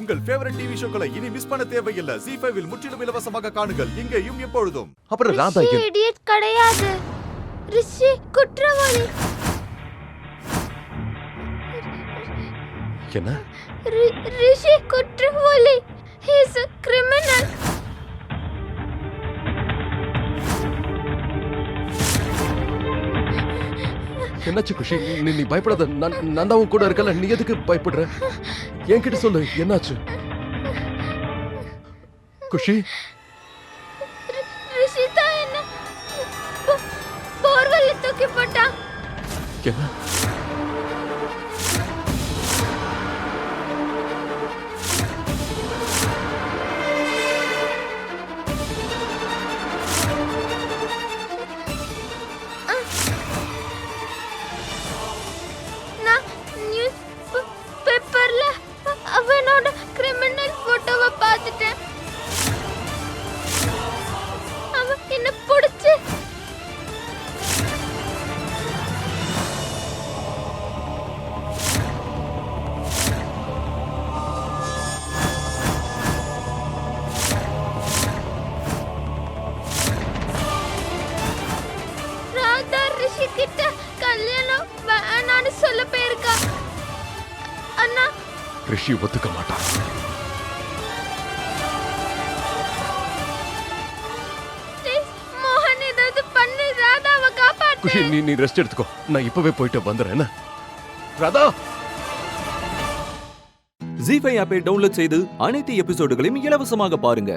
உங்கள் favourite TV ஷோக்களை இனி miss பண்ண தேவையில்லை. ZEE5 இல் முற்றிலும் இலவசமாக காணுங்கள். இங்கேயும் எப்பொழுதும். அப்புறம் ராதா இடியட் கிடையாது. ரிஷி குற்றவாளி. என்ன? ரிஷி குற்றவாளி. He is a criminal. என்னாச்சு குஷி? நீ பயப்படாத. நான் தான் கூட இருக்கல. நீ எதுக்கு பயப்படுற? என்கிட்ட சொல்லு, என்னாச்சு? குஷி, ரிஷி தான் என்ன போர்வெல்ல தூக்கி போட்டான். என்ன? நான் நியூஸ் பேப்பர்ல அவனோட கிரிமினல் போட்டோவை பார்த்துட்டேன். அவன் என்ன பிடிச்சு ராதா ரிஷி கிட்ட கல்யாணம் வேணான்னு சொல்ல போயிருக்கா. அண்ணா ரிஷி ஒத்துக்க மாட்டான். ப்ளீஸ் மோகன் ஏதாவது பண்ணி ராதாவை காப்பாத்து. குஷி, நீ ரெஸ்ட் எடுத்துக்கோ. நான் இப்பவே போயிட்டு வந்துடுறேன். என்ன ராதா? ZEE5 ஆப்பை டவுன்லோட் செய்து அனைத்து எபிசோடுகளையும் இலவசமாக பாருங்க.